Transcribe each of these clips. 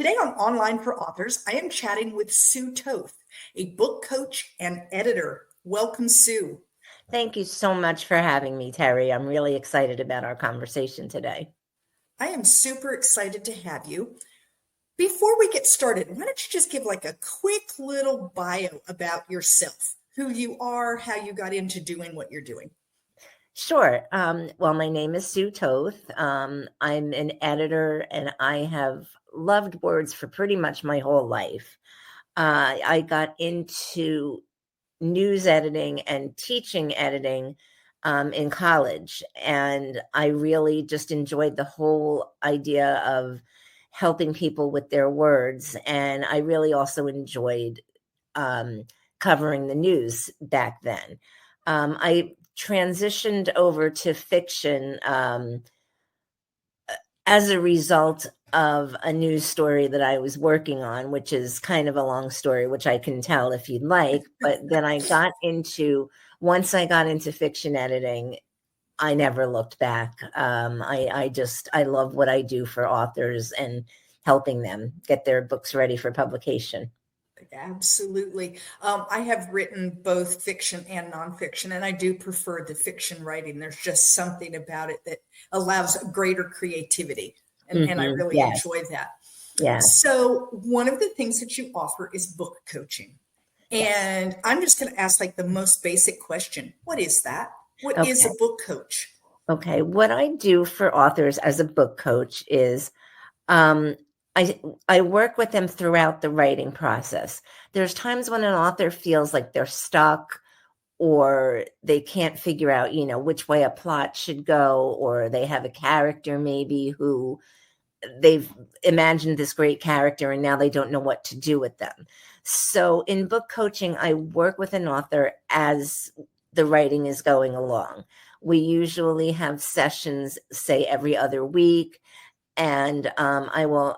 Today on Online for Authors, I am chatting with Sue Toth, a book coach and editor. Welcome, Sue. Thank you so much for having me, Terry. I'm really excited about our conversation today. I am super excited to have you. Before we get started, why don't you just give like a quick little bio about yourself, who you are, how you got into doing what you're doing? Sure. Well, my name is Sue Toth. I'm an editor, and I have loved words for pretty much my whole life. I got into news editing and teaching editing in college, and I really just enjoyed the whole idea of helping people with their words. And I really also enjoyed covering the news back then. I transitioned over to fiction as a result of a news story that I was working on, which is kind of a long story, which I can tell if you'd like. But then once I got into fiction editing, I never looked back. I love what I do for authors and helping them get their books ready for publication. Absolutely. I have written both fiction and nonfiction, and I do prefer the fiction writing. There's just something about it that allows greater creativity, and I really enjoy that. Yeah. So one of the things that you offer is book coaching. And I'm just going to ask like the most basic question. What is that? What is a book coach? Okay. What I do for authors as a book coach is I work with them throughout the writing process. There's times when an author feels like they're stuck or they can't figure out, which way a plot should go, or they have a character maybe who they've imagined this great character and now they don't know what to do with them. So in book coaching, I work with an author as the writing is going along. We usually have sessions, say every other week, and I will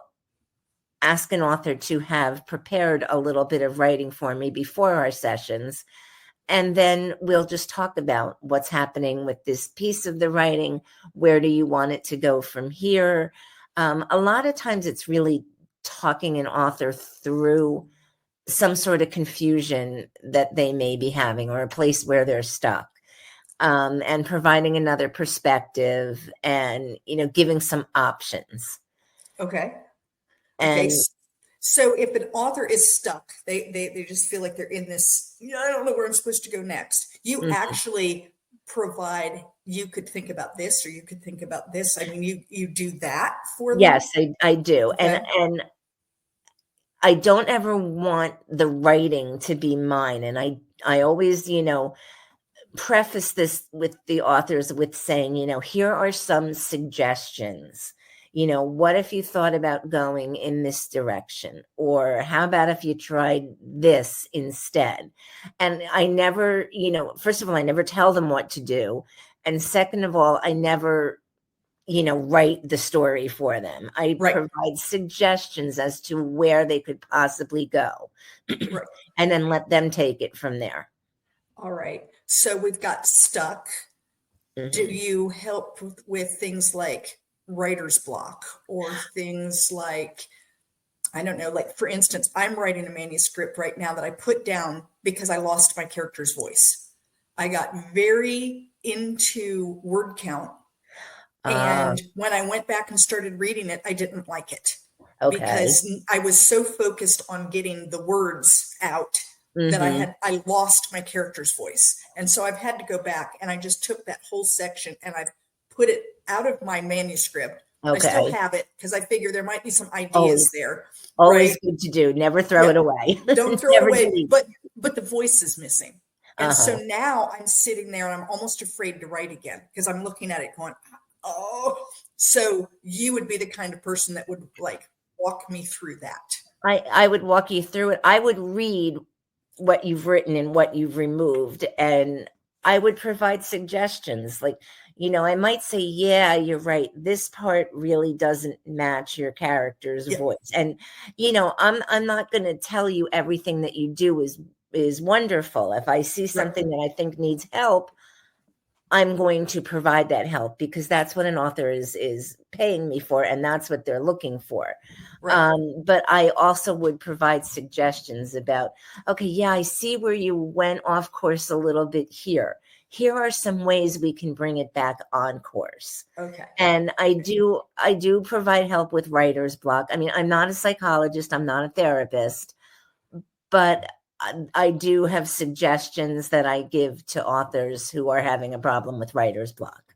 ask an author to have prepared a little bit of writing for me before our sessions. And then we'll just talk about what's happening with this piece of the writing. Where do you want it to go from here? A lot of times it's really talking an author through some sort of confusion that they may be having or a place where they're stuck. And providing another perspective and, giving some options. Okay. And so if an author is stuck, they just feel like they're in this, I don't know where I'm supposed to go next. You actually provide, you could think about this, or you could think about this. I mean, you do that for them? Yes, I do. Okay. And I don't ever want the writing to be mine. And I always, preface this with the authors with saying, here are some suggestions. What if you thought about going in this direction? Or how about if you tried this instead? And I never, first of all, I never tell them what to do. And second of all, I never, write the story for them. I provide suggestions as to where they could possibly go. And then let them take it from there. All right. So we've got stuck. Do you help with things like writer's block or things like, I don't know, like for instance, I'm writing a manuscript right now that I put down because I lost my character's voice. I got very into word count. And when I went back and started reading it, I didn't like it because I was so focused on getting the words out that I lost my character's voice. And so I've had to go back, and I just took that whole section and I've put it out of my manuscript. I still have it because I figure there might be some ideas there. Always good to do. Never throw it away. Don't throw it away. But the voice is missing. And so now I'm sitting there and I'm almost afraid to write again because I'm looking at it going, oh. So you would be the kind of person that would like walk me through that. I would walk you through it. I would read what you've written and what you've removed, and I would provide suggestions. Like, I might say, yeah, you're right. This part really doesn't match your character's voice. And, I'm not going to tell you everything that you do is wonderful. If I see something that I think needs help, I'm going to provide that help because that's what an author is paying me for, and that's what they're looking for. Right. But I also would provide suggestions about, okay, yeah, I see where you went off course a little bit here. Here are some ways we can bring it back on course. Okay. And I do provide help with writer's block. I mean, I'm not a psychologist, I'm not a therapist, but I do have suggestions that I give to authors who are having a problem with writer's block.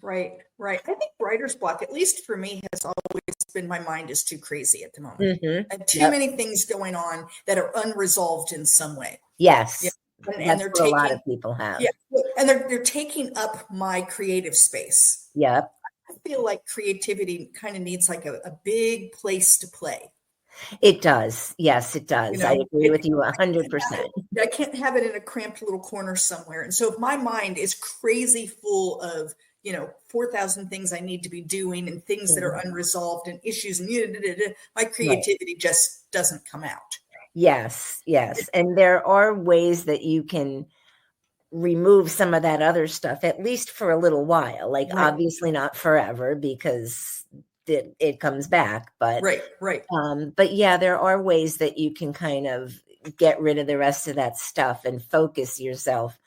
Right. Right. I think writer's block, at least for me, has always been my mind is too crazy at the moment. Mm-hmm. And too Yep. many things going on that are unresolved in some way. Yes. Yeah. And That's they're what a lot taking, of people have. yeah, and they're taking up my creative space. Yep. I feel like creativity kind of needs like a big place to play. It does. Yes, it does. You I know, agree with you 100%. I can't have it in a cramped little corner somewhere. And so if my mind is crazy full of, 4,000 things I need to be doing and things that are unresolved and issues and my creativity just doesn't come out. Yes, yes. And there are ways that you can remove some of that other stuff, at least for a little while. Like obviously not forever because it comes back. But Right. But yeah, there are ways that you can kind of get rid of the rest of that stuff and focus yourself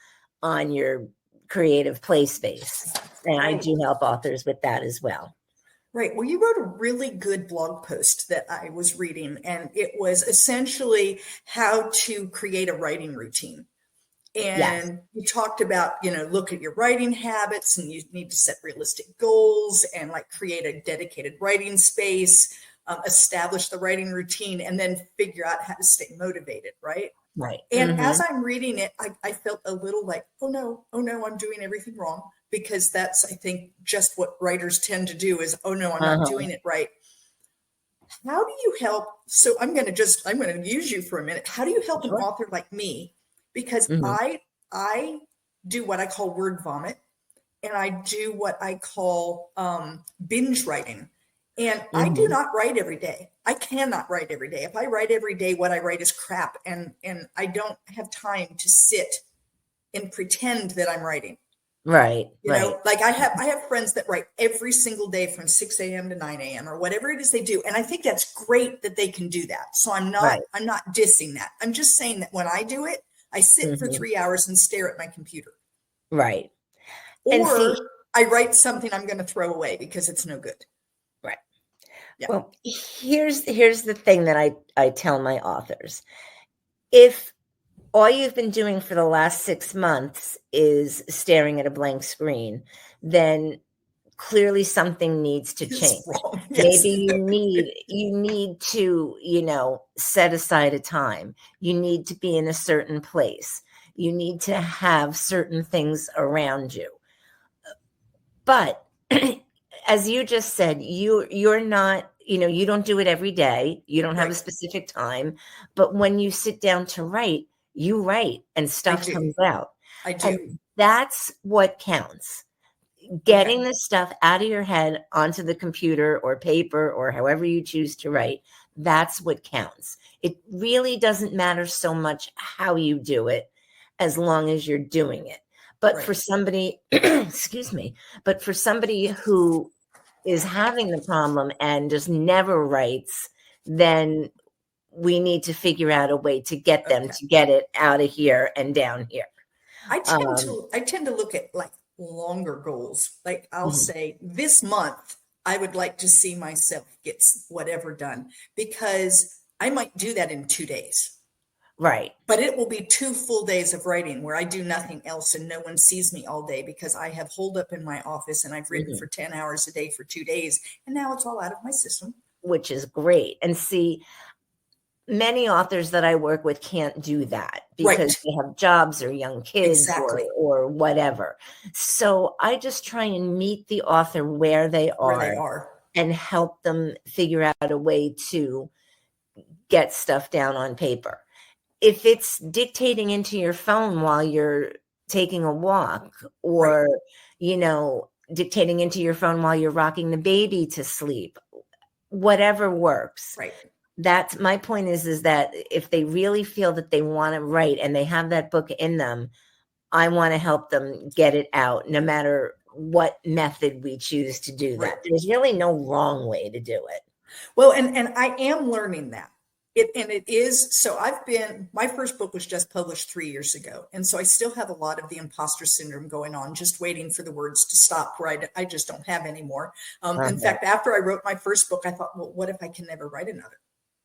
on your creative play space. And I do help authors with that as well. Right. Well, you wrote a really good blog post that I was reading, and it was essentially how to create a writing routine. And you talked about, look at your writing habits, and you need to set realistic goals and like create a dedicated writing space, establish the writing routine, and then figure out how to stay motivated. Right. Right. And as I'm reading it, I felt a little like, oh no, I'm doing everything wrong. Because that's, I think, just what writers tend to do is, oh no, I'm not doing it right. How do you help? So I'm going to use you for a minute. How do you help an author like me? Because I do what I call word vomit, and I do what I call binge writing. And I do not write every day. I cannot write every day. If I write every day, what I write is crap, and I don't have time to sit and pretend that I'm writing. Right. You know, like I have friends that write every single day from 6 a.m. to 9 a.m. or whatever it is they do. And I think that's great that they can do that. So I'm not dissing that. I'm just saying that when I do it, I sit for 3 hours and stare at my computer. Right. Or I write something I'm going to throw away because it's no good. Right. Yeah. Well, here's the thing that I tell my authors. If all you've been doing for the last 6 months is staring at a blank screen, then clearly something needs to change. Maybe you need to, set aside a time. You need to be in a certain place. You need to have certain things around you. But as you just said, you're not, you don't do it every day. You don't have a specific time. But when you sit down to write, you write and stuff comes out. I do. And that's what counts. Getting the stuff out of your head onto the computer or paper or however you choose to write, that's what counts. It really doesn't matter so much how you do it as long as you're doing it. But for somebody, excuse me, but for somebody who is having the problem and just never writes, then we need to figure out a way to get them to get it out of here and down here. I tend to look at like longer goals. Like I'll say this month, I would like to see myself get whatever done, because I might do that in 2 days. Right. But it will be 2 full days of writing where I do nothing else and no one sees me all day because I have holed up in my office and I've written for 10 hours a day for 2 days. And now it's all out of my system. Which is great. And see, many authors that I work with can't do that because they have jobs or young kids or whatever. So I just try and meet the author where they are and help them figure out a way to get stuff down on paper. If it's dictating into your phone while you're taking a walk or, dictating into your phone while you're rocking the baby to sleep, whatever works. Right. That's my point is that if they really feel that they want to write and they have that book in them, I want to help them get it out, no matter what method we choose to do Right. that. There's really no wrong way to do it. Well, and I am learning that. It is, so my first book was just published 3 years ago. And so I still have a lot of the imposter syndrome going on, just waiting for the words to stop where I just don't have anymore. In fact, after I wrote my first book, I thought, well, what if I can never write another?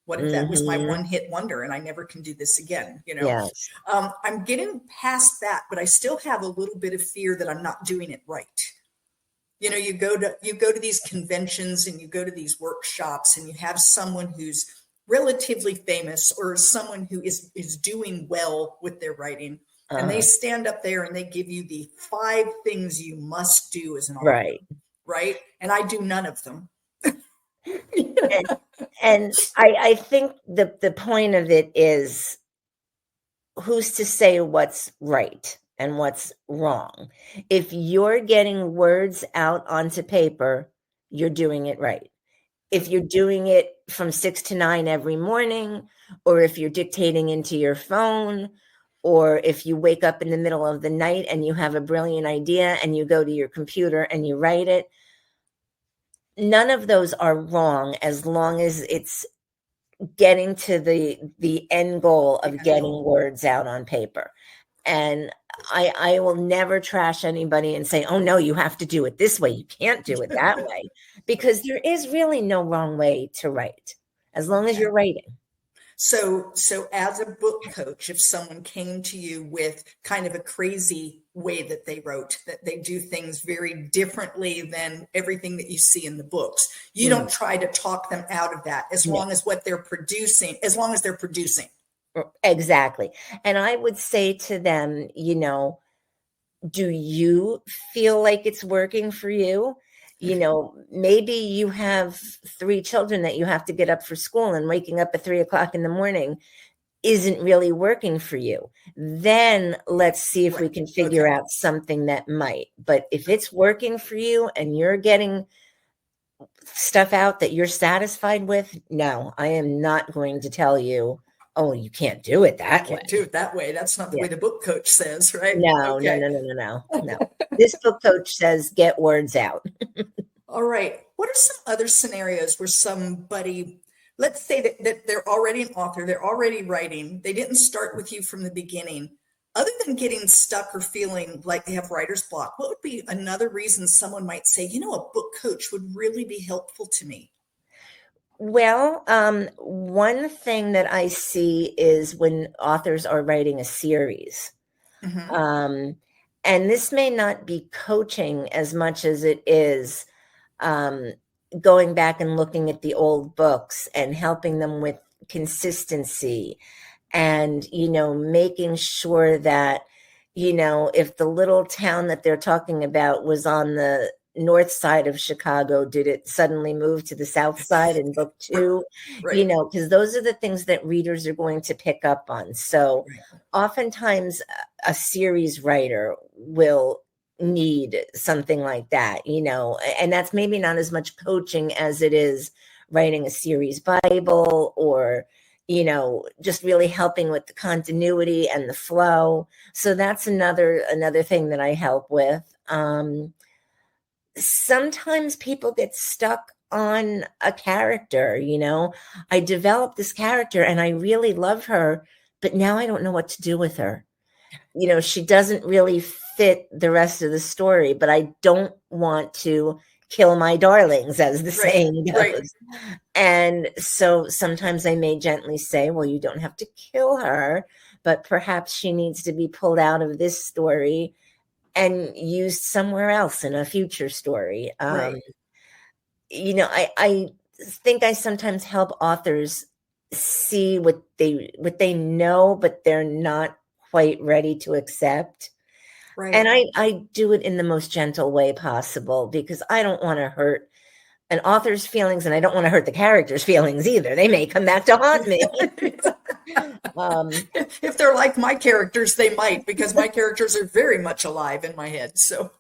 What if that was my one hit wonder and I never can do this again? Yes. I'm getting past that, but I still have a little bit of fear that I'm not doing it right. You go to these conventions and you go to these workshops and you have someone who's relatively famous or someone who is doing well with their writing, and they stand up there and they give you the 5 things you must do as an author, right? And I do none of them. And I think the point of it is, who's to say what's right and what's wrong? If you're getting words out onto paper, you're doing it right. If you're doing it from 6 to 9 every morning, or if you're dictating into your phone, or if you wake up in the middle of the night and you have a brilliant idea and you go to your computer and you write it, none of those are wrong, as long as it's getting to the end goal of getting words out on paper. And I will never trash anybody and say, oh no, you have to do it this way, you can't do it that way, because there is really no wrong way to write, as long as you're writing. So as a book coach, if someone came to you with kind of a crazy way that they wrote, that they do things very differently than everything that you see in the books, you don't try to talk them out of that, as long as they're producing. Exactly. And I would say to them, do you feel like it's working for you? Maybe you have 3 children that you have to get up for school, and waking up at 3 o'clock in the morning isn't really working for you. Then let's see if we can figure out something that might. But if it's working for you and you're getting stuff out that you're satisfied with, no, I am not going to tell you, oh, you can't do it that way. Can't do it that way. That's not the way the book coach says, right? No. This book coach says, get words out. All right. What are some other scenarios where somebody, let's say that they're already an author, they're already writing, they didn't start with you from the beginning, other than getting stuck or feeling like they have writer's block, what would be another reason someone might say, a book coach would really be helpful to me? Well, one thing that I see is when authors are writing a series. And this may not be coaching as much as it is going back and looking at the old books and helping them with consistency, and, making sure that, if the little town that they're talking about was on the north side of Chicago, did it suddenly move to the south side in book 2? Right. Because those are the things that readers are going to pick up on. So oftentimes a series writer will need something like that, and that's maybe not as much coaching as it is writing a series Bible, or just really helping with the continuity and the flow. So that's another thing that I help with. Sometimes people get stuck on a character. I developed this character and I really love her, but now I don't know what to do with her. She doesn't really fit the rest of the story, but I don't want to kill my darlings, as the saying goes. And so sometimes I may gently say, well, you don't have to kill her, but perhaps she needs to be pulled out of this story and used somewhere else in a future story. I think I sometimes help authors see what they know, but they're not quite ready to accept. Right. And I do it in the most gentle way possible, because I don't want to hurt an author's feelings, and I don't want to hurt the character's feelings either. They may come back to haunt me. If they're like my characters, they might, because my characters are very much alive in my head. So,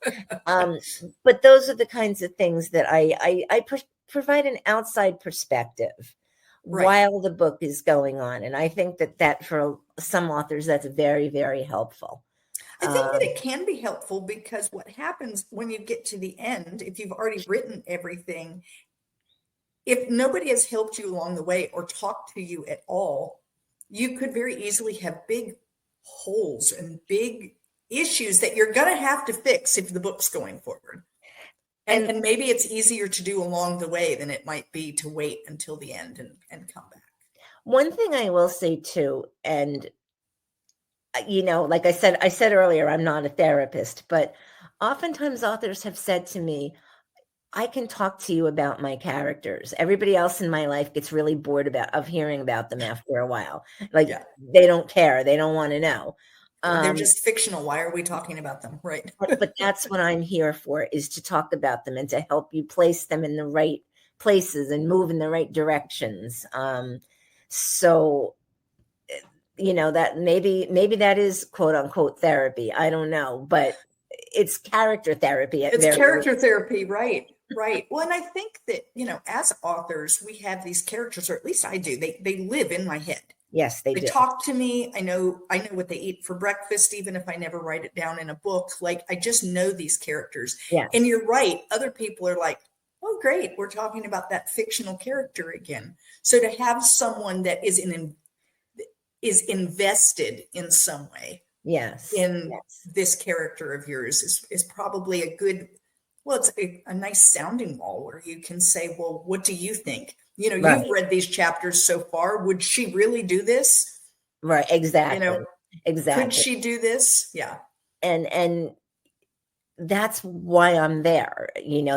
but those are the kinds of things that I provide an outside perspective while the book is going on. And I think that for some authors, that's very, very helpful. I think that it can be helpful because what happens when you get to the end, if you've already written everything, if nobody has helped you along the way or talked to you at all, you could very easily have big holes and big issues that you're going to have to fix if the book's going forward. And maybe it's easier to do along the way than it might be to wait until the end and come back. One thing I will say too, and like I said earlier, I'm not a therapist, but oftentimes authors have said to me, I can talk to you about my characters. Everybody else in my life gets really bored of hearing about them after a while. Like they don't care. They don't want to know. They're just fictional. Why are we talking about them? Right. But that's what I'm here for, is to talk about them and to help you place them in the right places and move in the right directions. So that maybe that is quote unquote therapy. I don't know, but it's character therapy. It's character therapy. Right. Right. Well, and I think that, as authors, we have these characters, or at least I do. They live in my head. Yes, they do. Talk to me. I know what they eat for breakfast, even if I never write it down in a book. Like, I just know these characters. Yeah. And you're right. Other people are like, oh, great. We're talking about that fictional character again. So to have someone that is invested in some way. Yes. In this character of yours is probably a good, it's a nice sounding wall where you can say, well, what do you think? You've read these chapters so far. Would she really do this? Right. Exactly. Exactly. Could she do this? Yeah. And that's why I'm there.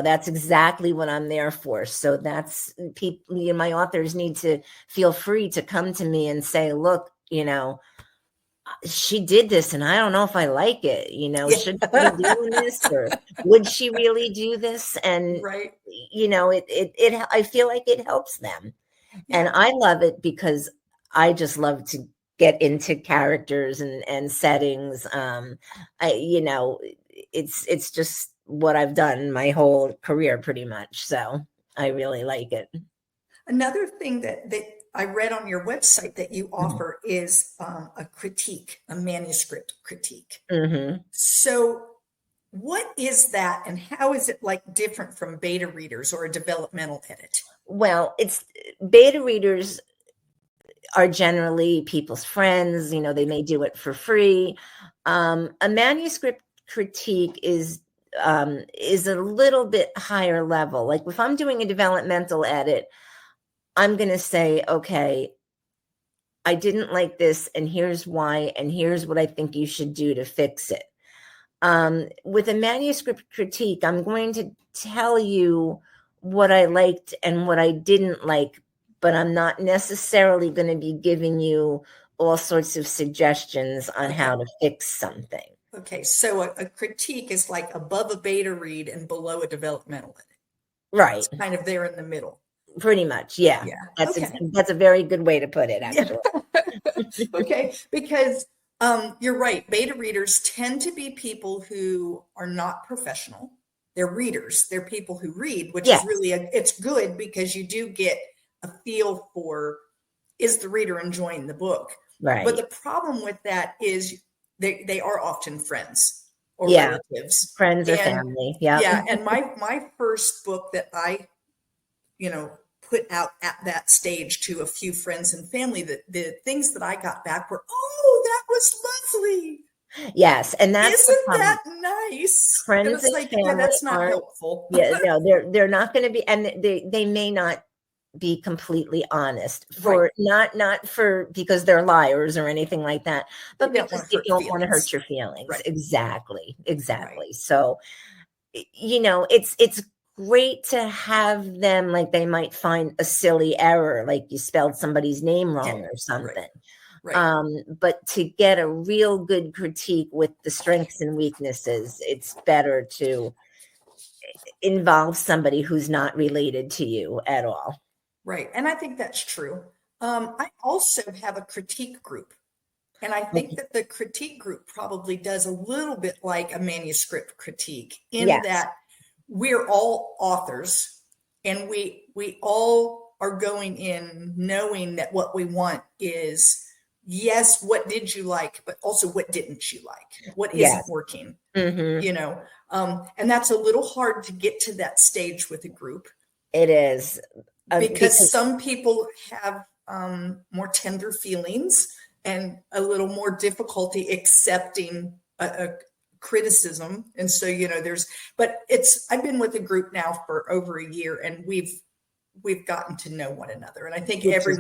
That's exactly what I'm there for. So that's people, my authors need to feel free to come to me and say, look, she did this and I don't know if I like it, should she be doing this, or would she really do this? And, I feel like it helps them. Yeah. And I love it because I just love to get into characters and settings. It's just what I've done my whole career pretty much. So I really like it. Another thing that I read on your website that you offer is a manuscript critique. Mm-hmm. So what is that, and how is it different from beta readers or a developmental edit? Well, it's beta readers are generally people's friends. They may do it for free. A manuscript critique is a little bit higher level. Like if I'm doing a developmental edit, I'm going to say, okay, I didn't like this, and here's why, and here's what I think you should do to fix it. With a manuscript critique, I'm going to tell you what I liked and what I didn't like, but I'm not necessarily going to be giving you all sorts of suggestions on how to fix something. Okay, so a critique is like above a beta read and below a developmental edit. Right. It's kind of there in the middle. Pretty much, yeah. That's a very good way to put it, actually. Yeah. Okay, because you're right. Beta readers tend to be people who are not professional. They're readers. They're people who read, which is really it's good because you do get a feel for, is the reader enjoying the book? Right. But the problem with that is they are often friends or relatives, friends or family. Yeah. And my first book that I put out at that stage to a few friends and family, the things that I got back were, oh, that was lovely. Yes, and that's isn't that nice? Friends and family that's not helpful. No, they're not going to be, and they may not be completely honest for not for because they're liars or anything like that, but because they don't want to hurt your feelings. Right. Exactly. Right. So, it's great to have them, like they might find a silly error, like you spelled somebody's name wrong or something. Right. But to get a real good critique with the strengths and weaknesses, it's better to involve somebody who's not related to you at all. Right. And I think that's true. I also have a critique group. And I think that the critique group probably does a little bit like a manuscript critique in that we're all authors and we all are going in knowing that what we want is yes, what did you like, but also what didn't you like? What isn't Yes. working? Mm-hmm. You know, and that's a little hard to get to that stage with a group It is. because Because some people have more tender feelings and a little more difficulty accepting a criticism. And so, you know, but I've been with a group now for over a year, and we've gotten to know one another. And I think which is great.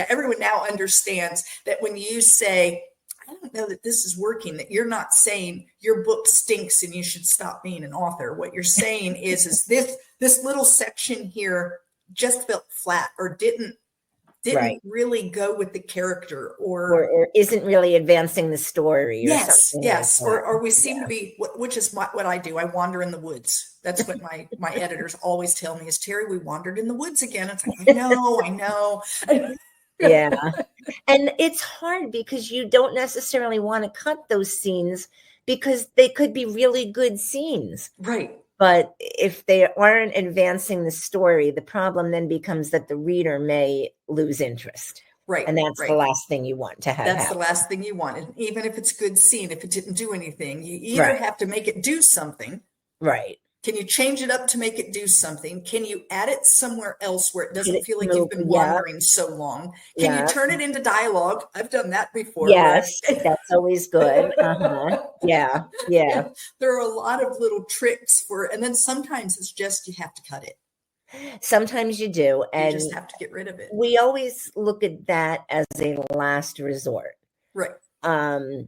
everyone now understands that when you say, I don't know that this is working, that you're not saying your book stinks and you should stop being an author. What you're saying is this little section here just felt flat or didn't Right. really go with the character, Or isn't really advancing the story or yes, something like yes, that. or we seem to Yeah. be, which is what I do. I wander in the woods. That's what my editors always tell me is, Terry, we wandered in the woods again. It's like, I know. Yeah. And it's hard because you don't necessarily want to cut those scenes because they could be really good scenes. Right. But if they aren't advancing the story, the problem then becomes that the reader may lose interest. Right. And that's the Right. last thing you want to have That's the happen. last thing you want. And even if it's a good scene, if it didn't do anything, you either Right. have to make it do something. Right. Can you change it up to make it do something? Can you add it somewhere else where it Put doesn't it feel like you've move. been Yeah. wandering so long? Can you Yeah. turn it into dialogue? I've done that before. Yes. That's always good. Uh-huh. Yeah. Yeah. There are a lot of little tricks and then sometimes it's just, you have to cut it. Sometimes you do. You just And have to get rid of it. we always look at that as a last resort. Right. And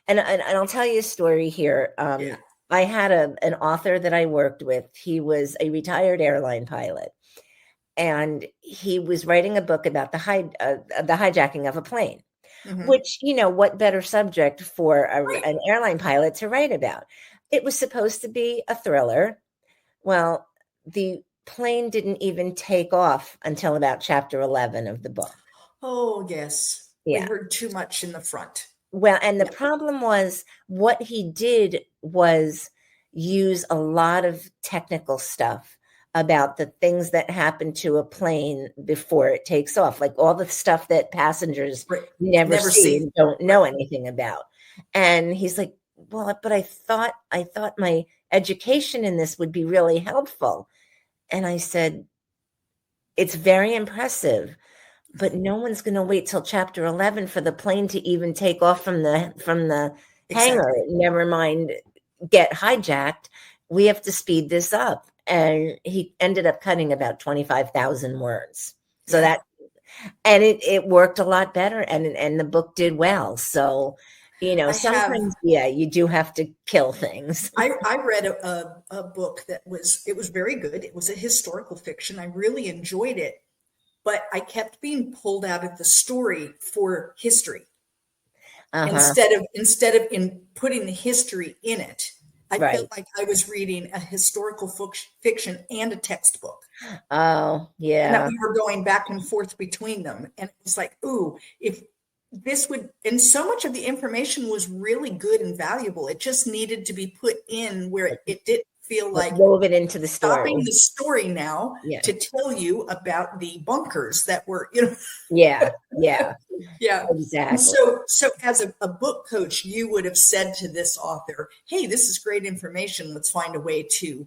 I'll tell you a story here. Yeah. I had an author that I worked with. He was a retired airline pilot, and he was writing a book about the hijacking of a plane. Mhm. Which, you know, what better subject for Right. an airline pilot to write about? It was supposed to be a thriller. Well, the plane didn't even take off until about chapter 11 of the book. Oh, yes. We Yeah. heard too much in the front. Well, and the Yep. problem was what he did was use a lot of technical stuff about the things that happen to a plane before it takes off, like all the stuff that passengers Right. never Never see see. and don't know Right. anything about. And he's like, well, but I thought my education in this would be really helpful. And I said, it's very impressive, but no one's going to wait till chapter 11 for the plane to even take off from the hangar. Exactly. Never mind get hijacked. We have to speed this up. And he ended up cutting about 25,000 words. So Yeah. it worked a lot better, and the book did well. So, you know, sometimes, yeah, you do have to kill things. I read a book that was very good. It was a historical fiction. I really enjoyed it, but I kept being pulled out of the story for history. Instead of in putting the history in it. I felt like I was reading a historical fiction and a textbook. Oh, yeah. And that we were going back and forth between them. And it was like, ooh, if this would, and so much of the information was really good and valuable. It just needed to be put in where it didn't feel like woven into the story. Stopping the story now to tell you about the bunkers that were, you know. Yeah. Yeah. Yeah. Exactly. And so as a book coach, you would have said to this author, hey, this is great information. Let's find a way to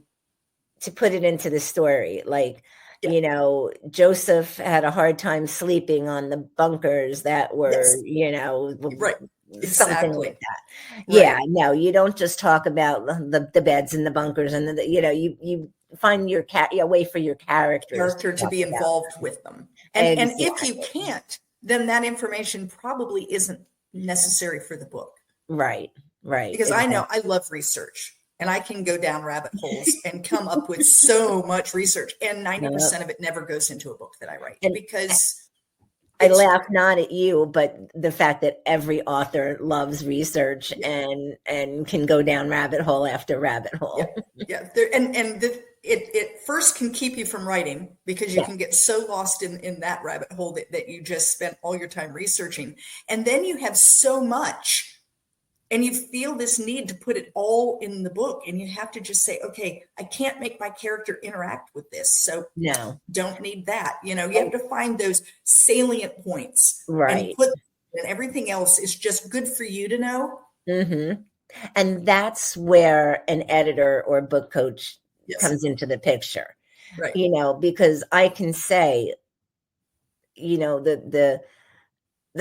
put it into the story. Like, you know, Joseph had a hard time sleeping on the bunkers that were, you know, right. Something like that. Right. Yeah, no, you don't just talk about the beds and the bunkers and you know, you find your way for your character to be involved with them. And if you can't, then that information probably isn't necessary for the book. Right. Because I know I love research. And I can go down rabbit holes and come up with so much research. And 90% of it never goes into a book that I write because I laugh not at you, but the fact that every author loves research and can go down rabbit hole after rabbit hole. Yeah. It first can keep you from writing because you can get so lost in that rabbit hole that you just spent all your time researching. And then you have so much and you feel this need to put it all in the book, and you have to just say, okay, I can't make my character interact with this. So no, don't need that. You know, you have to find those salient points and put and everything else is just good for you to know. Mm-hmm. And that's where an editor or book coach Yes. comes into the picture, Right. because I can say, the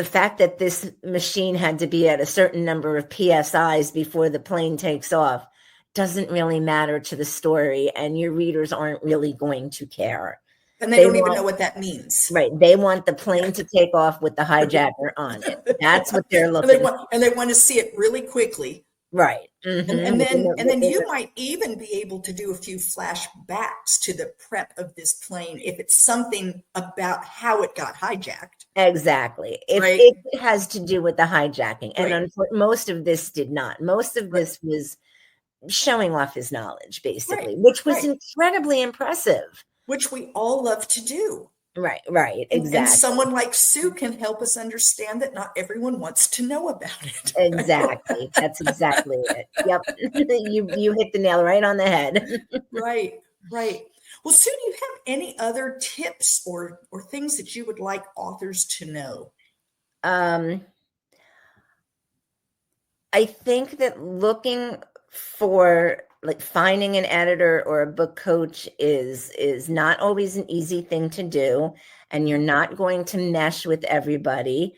fact that this machine had to be at a certain number of PSIs before the plane takes off doesn't really matter to the story, and your readers aren't really going to care. And they They don't even know want, what that means. right, they want the plane to take off with the hijacker on it. That's what they're and they looking want and they want to see it really quickly. right. And then Within you the might even be able to do a few flashbacks to the prep of this plane if it's something about how it got hijacked. exactly. If Right. it has to do with the hijacking. And Right. most of this did not. Most of Right. this was showing off his knowledge, Right. basically, which was Right. incredibly impressive. Which we all love to do. Right, And exactly. someone like Sue can help us understand that not everyone wants to know about it. Exactly. That's exactly it. Yep. You hit the nail right on the head. Right, right. Well, Sue, do you have any other tips or things that you would like authors to know? Um, I think that looking for like finding an editor or a book coach is not always an easy thing to do, and you're not going to mesh with everybody.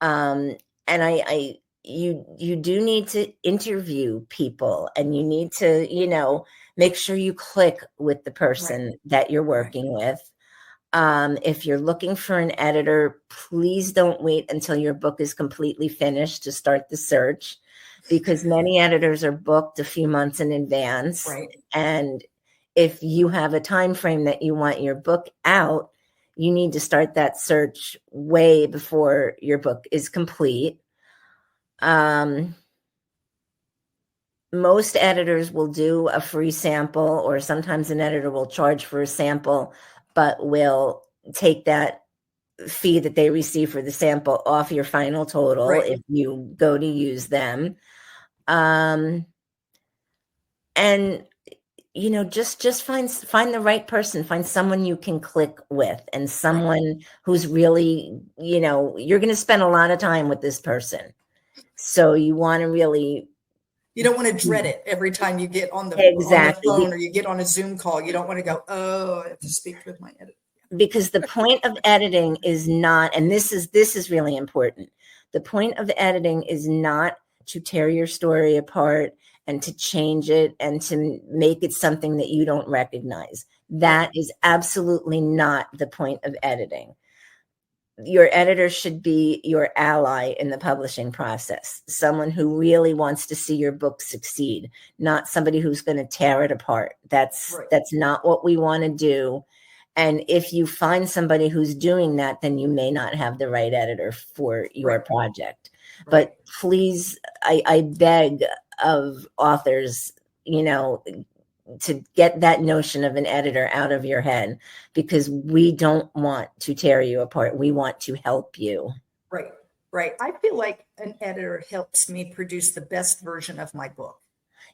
And you do need to interview people, and you need to, make sure you click with the person Right, that you're right, working with. If you're looking for an editor, please don't wait until your book is completely finished to start the search, because many editors are booked a few months in advance. right, And if you have a time frame that you want your book out, you need to start that search way before your book is complete. Most editors will do a free sample, or sometimes an editor will charge for a sample, but will take that fee that they receive for the sample off your final total right. if you go to use them. And just find the right person, find someone you can click with, and Right. someone who's really, you're going to spend a lot of time with this person. So you want to really You don't want to dread it every time you get on the phone exactly, or you get on a Zoom call. You don't want to go, oh, I have to speak with my editor. because the point of editing is not, and this is really important. The point of editing is not to tear your story apart and to change it and to make it something that you don't recognize. That is absolutely not the point of editing. Your editor should be your ally in the publishing process, someone who really wants to see your book succeed, not somebody who's going to tear it apart. That's not what we want to do. And if you find somebody who's doing that, then you may not have the right editor for your project. But please, I beg of authors, to get that notion of an editor out of your head, because we don't want to tear you apart. We want to help you. Right, right. I feel like an editor helps me produce the best version of my book.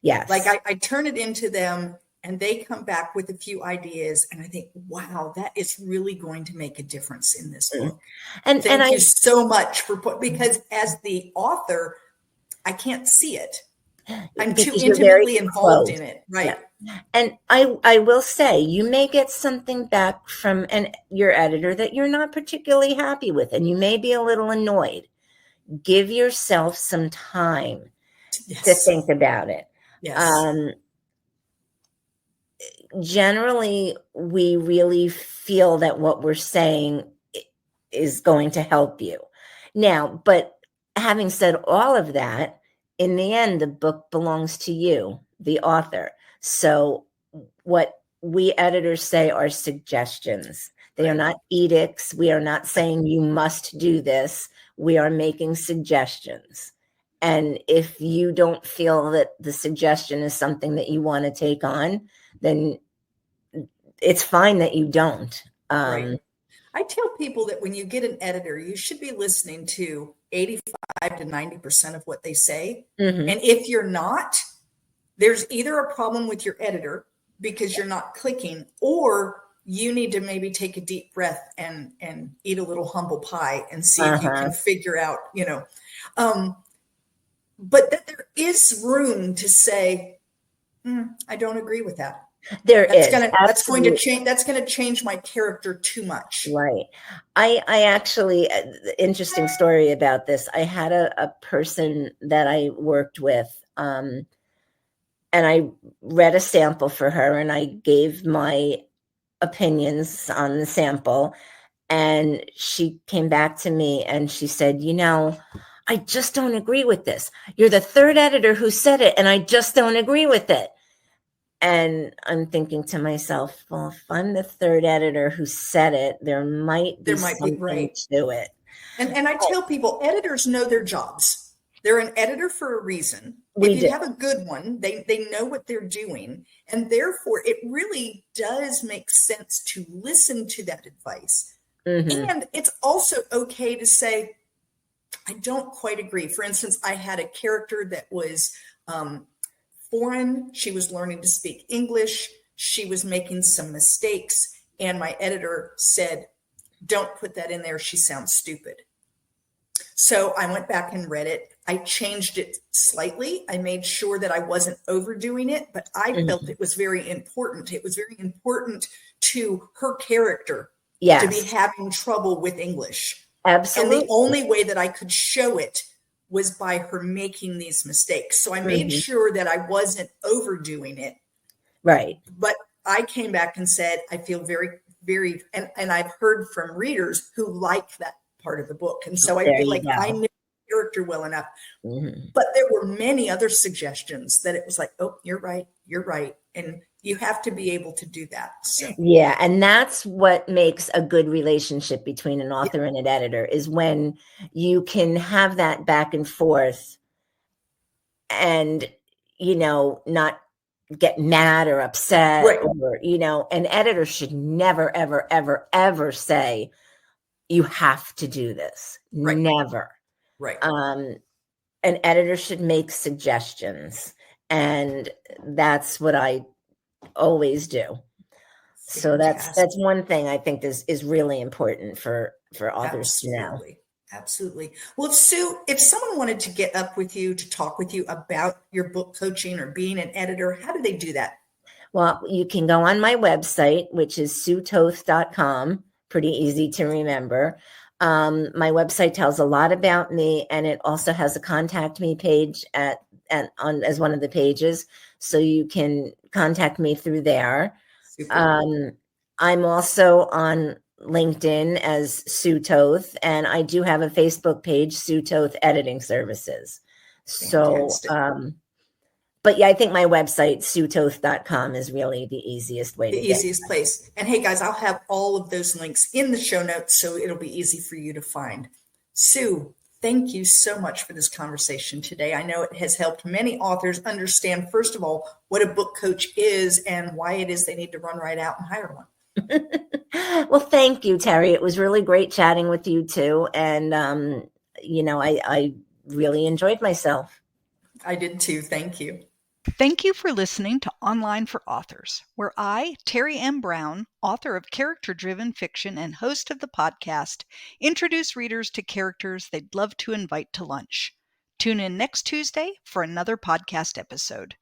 Yes. Like I turn it into them and they come back with a few ideas and I think, wow, that is really going to make a difference in this book. And thank you so much for because as the author, I can't see it. I'm too intimately involved in it. Right. Yeah. And I will say, you may get something back from your editor that you're not particularly happy with, and you may be a little annoyed. Give yourself some time to think about it. Yes. Generally, we really feel that what we're saying is going to help you. Now, but having said all of that, in the end, the book belongs to you, the author. So what we editors say are suggestions. They are not edicts. We are not saying you must do this. We are making suggestions. And if you don't feel that the suggestion is something that you want to take on, then it's fine that you don't. Right. I tell people that when you get an editor, you should be listening to 85 to 90% of what they say. Mm-hmm. And if you're not, there's either a problem with your editor because you're not clicking, or you need to maybe take a deep breath and eat a little humble pie and see if you Uh-huh. can figure out, um, but that there is room to say, I don't agree with that. There That's is. gonna that's going to Absolutely. change. That's going to change my character too much. Right. I actually, interesting story about this. I had a person that I worked with, and I read a sample for her and I gave my opinions on the sample. And she came back to me and she said, I just don't agree with this. You're the third editor who said it, and I just don't agree with it. And I'm thinking to myself, well, if I'm the third editor who said it, there might be There might be, something right. to it. And I tell people, editors know their jobs. They're an editor for a reason. If We you do. have a good one, they know what they're doing. And therefore, it really does make sense to listen to that advice. Mm-hmm. And it's also okay to say, I don't quite agree. For instance, I had a character that was foreign. She was learning to speak English. She was making some mistakes. And my editor said, don't put that in there. She sounds stupid. So I went back and read it. I changed it slightly. I made sure that I wasn't overdoing it, but I felt it was very important. It was very important to her character to be Yes, having trouble with English. And the absolutely. only way that I could show it was by her making these mistakes. So I made Mm-hmm. sure that I wasn't overdoing it. Right. But I came back and said, I feel very, very, and I've heard from readers who like that part of the book. And so I There feel you like I go. knew the character well enough. Mm-hmm. But there were many other suggestions that it was like, oh, you're right. You're right. And you have to be able to do that. So Yeah, and that's what makes a good relationship between an yeah, author and an editor, is when you can have that back and forth and, not get mad or upset, right, or, an editor should never, ever, ever, ever say, you have to do this. right, Never. right. Um, an editor should make suggestions. And that's what I always do. So Fantastic. that's one thing I think is really important for authors to know. Absolutely. Absolutely. Well, Sue, if someone wanted to get up with you to talk with you about your book coaching or being an editor, how do they do that? Well, you can go on my website, which is SueToth.com. Pretty easy to remember. My website tells a lot about me, and it also has a contact me page as one of the pages, so you can contact me through there. Super. I'm also on LinkedIn as Sue Toth, and I do have a Facebook page, Sue Toth Editing Services. So, Fantastic. but yeah, I think my website, SueToth.com, is really the easiest way The to get. easiest place. And hey, guys, I'll have all of those links in the show notes so it'll be easy for you to find. Sue, thank you so much for this conversation today. I know it has helped many authors understand, first of all, what a book coach is and why it is they need to run right out and hire one. Well, thank you, Terry. It was really great chatting with you too. And, I really enjoyed myself. I did too. Thank you. Thank you for listening to Online for Authors, where I, Terry M. Brown, author of character-driven fiction and host of the podcast, introduce readers to characters they'd love to invite to lunch. Tune in next Tuesday for another podcast episode.